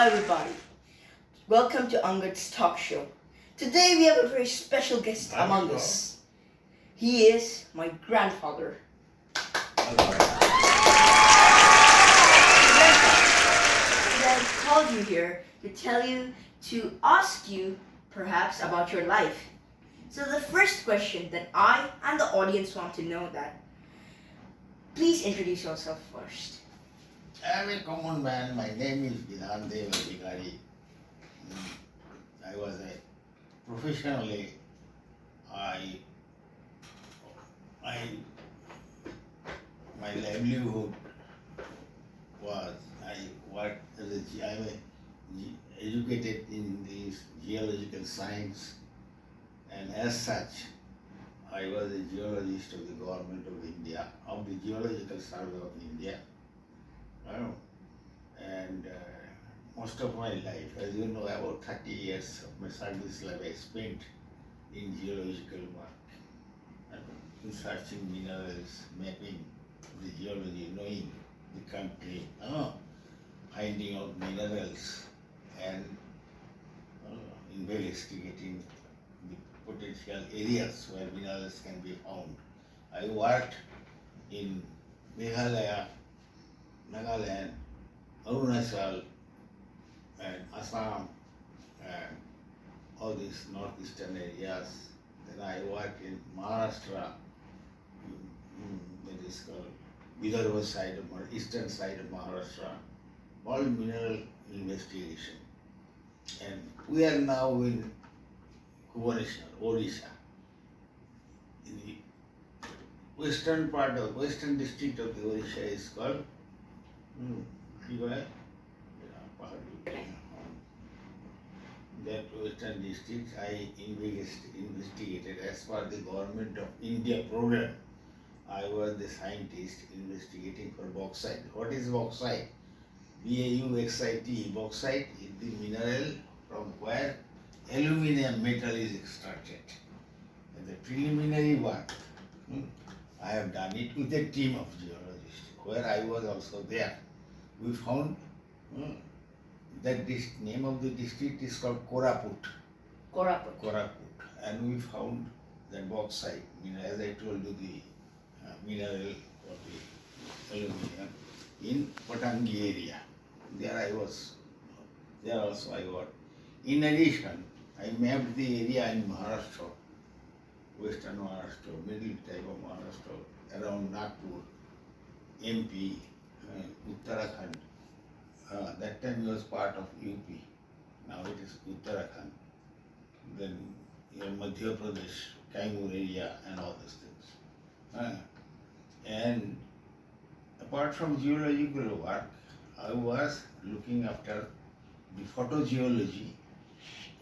everybody. Welcome to Angaj's talk show. Today we have a very special guest among us. He is my grandfather. I've called you here to ask you perhaps about your life. So the first question that I and the audience want to know that, please introduce yourself first. I am a common man. My name is Vidhandev Adhikari. I was a professionally, my livelihood was I worked as I am educated in this geological science, and as such, I was a geologist of the government of India, of the Geological Survey of India. And most of my life, as you know, about 30 years of my service life I spent in geological work, in searching minerals, mapping the geology, knowing the country, finding out minerals, and investigating the potential areas where minerals can be found. I worked in Meghalaya, Nagaland, Arunachal, and Assam, and all these northeastern areas. Then I worked in Maharashtra, that is called Vidarbha side of eastern side of Maharashtra, all mineral investigation. And we are now in Bhubaneswar, Odisha, in the western part of western district of the Odisha is called that western district I investigated as per the government of India program. I was the scientist investigating for bauxite. What is bauxite? BAUXIT. Bauxite is the mineral from where aluminium metal is extracted. And the preliminary work, I have done it with a team of geologists, where I was also there. We found that this name of the district is called Koraput. Koraput. And we found that bauxite, as I told you, the mineral of the aluminium in Patangi area. There also I got. In addition, I mapped the area in Maharashtra, western Maharashtra, middle type of Maharashtra, around Nagpur, MP, Uttarakhand. That time it was part of UP. Now it is Uttarakhand. Then Madhya Pradesh, Kaimur area, and all these things. And apart from geological work, I was looking after the photogeology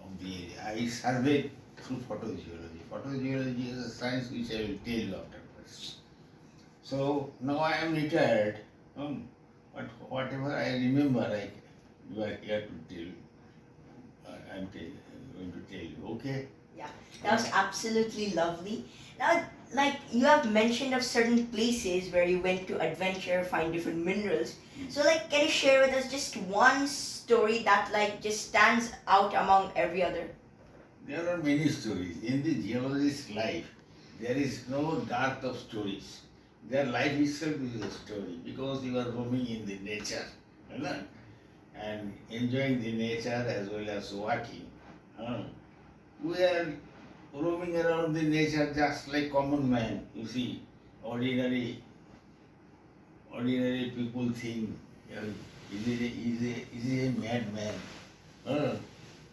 of the area. I surveyed through photogeology. Photogeology is a science which I will tell you afterwards. So now I am retired, but whatever I remember, you are here to tell. I am going to tell you. Okay? Yeah, that was absolutely lovely. Now, like you have mentioned of certain places where you went to adventure, find different minerals. So, like, can you share with us just one story that just stands out among every other? There are many stories. In the geologist's life, there is no dearth of stories. Their life itself is a story because you are roaming in the nature, and enjoying the nature as well as working. We are roaming around the nature just like common man. You see, ordinary people think, is he a madman?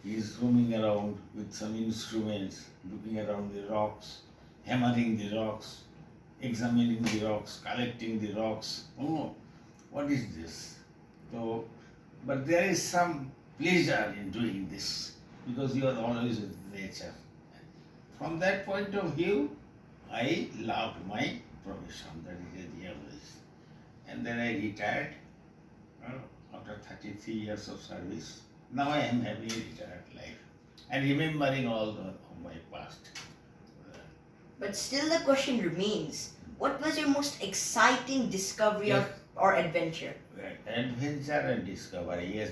He is roaming around with some instruments, looking around the rocks, hammering the rocks, examining the rocks, collecting the rocks. What is this? So, but there is some pleasure in doing this because you are always with nature. From that point of view, I loved my profession, that is a geologist. And then I retired after 33 years of service. Now I am having a retired life and remembering all of my past. But still the question remains, what was your most exciting discovery or adventure? Adventure and discovery, yes.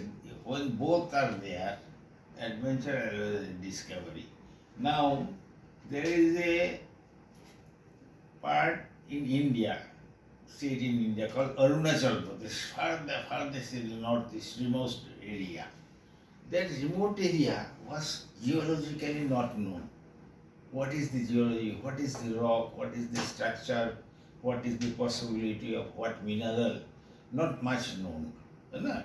when both are there, adventure as well as discovery. Now, there is a part in India, state in India called Arunachal Pradesh, farthest in the northeast, remote area. That remote area was geologically not known. What is the geology? What is the rock? What is the structure? What is the possibility of what mineral? Not much known. You know?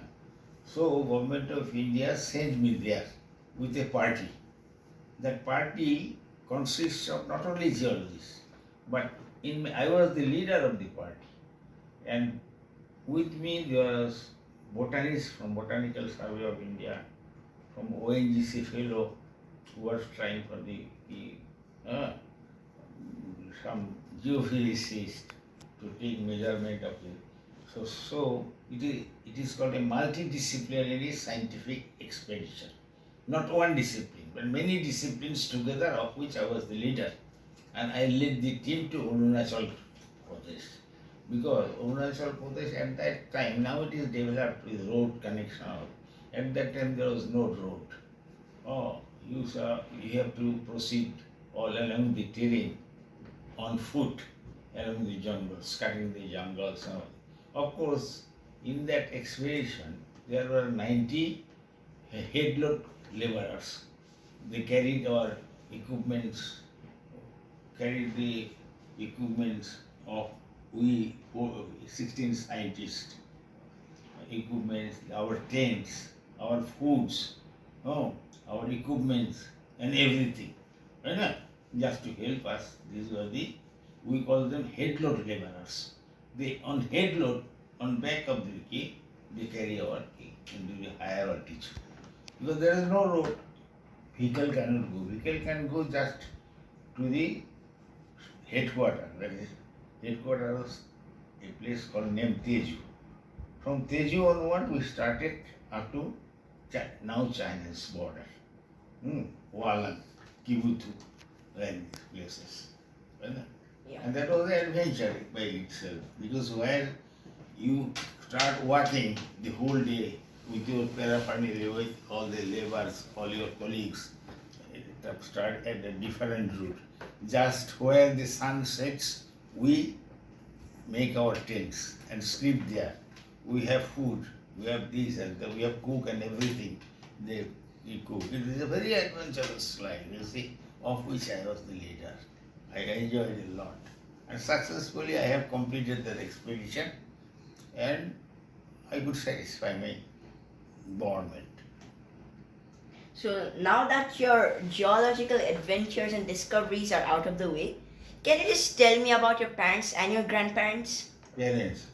So government of India sent me there with a party. That party consists of not only geologists, but I was the leader of the party, and with me there was botanists from Botanical Survey of India, from ONGC fellow who was trying for some geophysicist to take measurement of it. So it is called a multidisciplinary scientific expedition. Not one discipline, but many disciplines together, of which I was the leader. And I led the team to Arunachal Pradesh. Because Arunachal Pradesh at that time, now it is developed with road connection. At that time there was no road. Oh, you have to proceed all along the terrain on foot, along the jungles, cutting the jungles and all. Of course, in that expedition, there were 90 headload laborers. They carried our equipments, carried the equipments of 16 scientists, equipments, our tents, our foods, our equipments and everything. Right? Just to help us, we call them headload laborers. They on headload, on back of the key, they carry our key and they will hire or teach. Because there is no road, vehicle cannot go. Vehicle can go just to the headquarters. That is, headquarters was a place called named Teju. From Teju onward, we started up to now China's border. Walan, Kibutu, like these places. Yeah. And that was an adventure by itself, because where you start walking the whole day with your paraphernalia, with all the laborers, all your colleagues, start at a different route. Just where the sun sets, we make our tents and sleep there. We have food, we have this and that, we have cook and everything. We cook. It is a very adventurous life, you see, of which I was the leader. I enjoyed it a lot. And successfully I have completed that expedition, and I could satisfy my government. So now that your geological adventures and discoveries are out of the way, can you just tell me about your parents and your grandparents? Parents,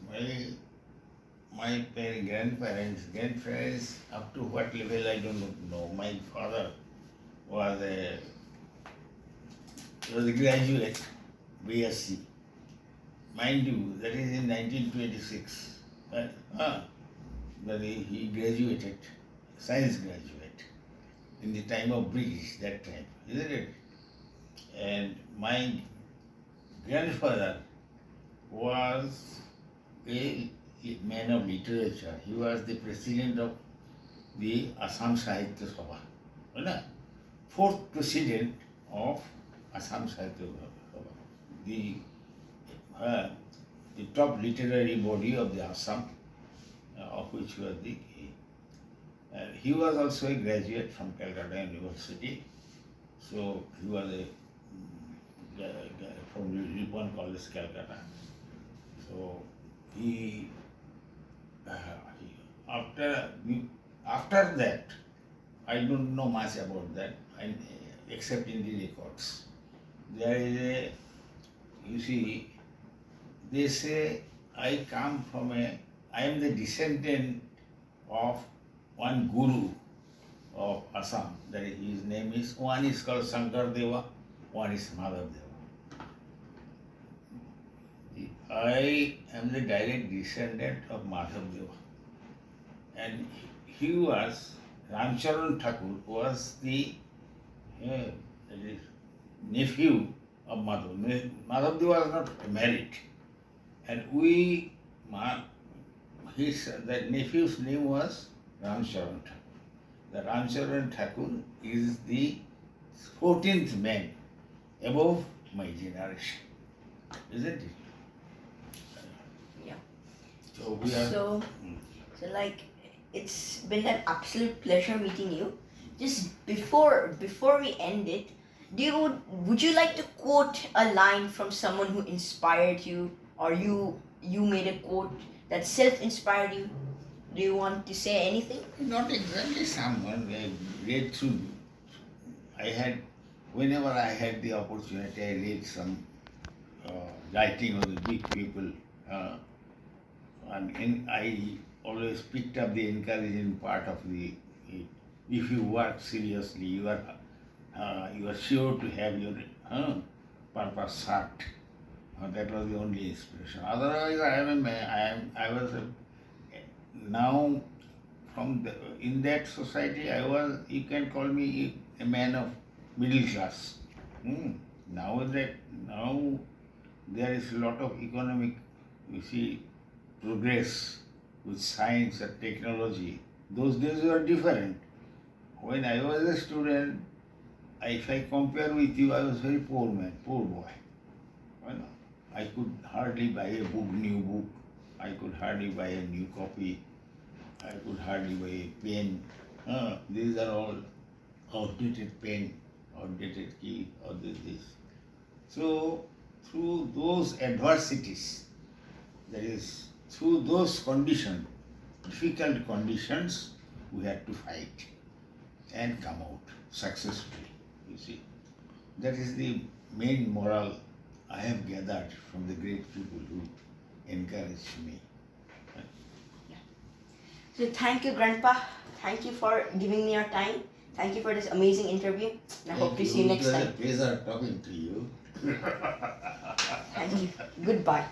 my grandparents, up to what level I don't know. My father was a graduate, BSc. Mind you, that is in 1926. That he graduated, science graduate, in the time of British, that time, isn't it? And my grandfather was a man of literature. He was the president of the Assam Sahitya Sabha, fourth president of Assam Sahitya Sabha, the top literary body of the Assam, of which was the he was also a graduate from Calcutta University. So he was from Ripon College, Calcutta. So after that, I don't know much about that, except in the records. There is you see, they say I am the descendant of one guru of Assam. That is, his name is, one is called Shankar Deva, one is Madhav Deva. I am the direct descendant of Madhav Deva. And he was, Ramcharan Thakur was the nephew of Madhav. Madhav Deva was not married. And the nephew's name was Ramcharan Thakur. that Ramcharan Thakur is the 14th man above my generation, isn't it? Yeah. So we are. So, like, it's been an absolute pleasure meeting you. Just before we end it, would you like to quote a line from someone who inspired you, or you made a quote that self-inspired you? Do you want to say anything? Not exactly someone. I read through. Whenever I had the opportunity, I read some writing of the big people. I always picked up the encouraging part of the. If you work seriously, you are sure to have your purpose served. That was the only inspiration. Otherwise, I was now in that society. You can call me a man of middle class. Now there is a lot of economic, you see, progress with science and technology. Those days were different. When I was a student, if I compare with you, I was very poor man, poor boy. I could hardly buy a new book. I could hardly buy a new copy. I could hardly buy a pen. These are all outdated pen, outdated key, or this. So through those adversities, that is, through those conditions, difficult conditions, we had to fight and come out successfully, you see. That is the main moral I have gathered from the great people who encouraged me. So thank you, Grandpa. Thank you for giving me your time. Thank you for this amazing interview. I hope to see you next time. It was a pleasure talking to you. Thank you. Goodbye.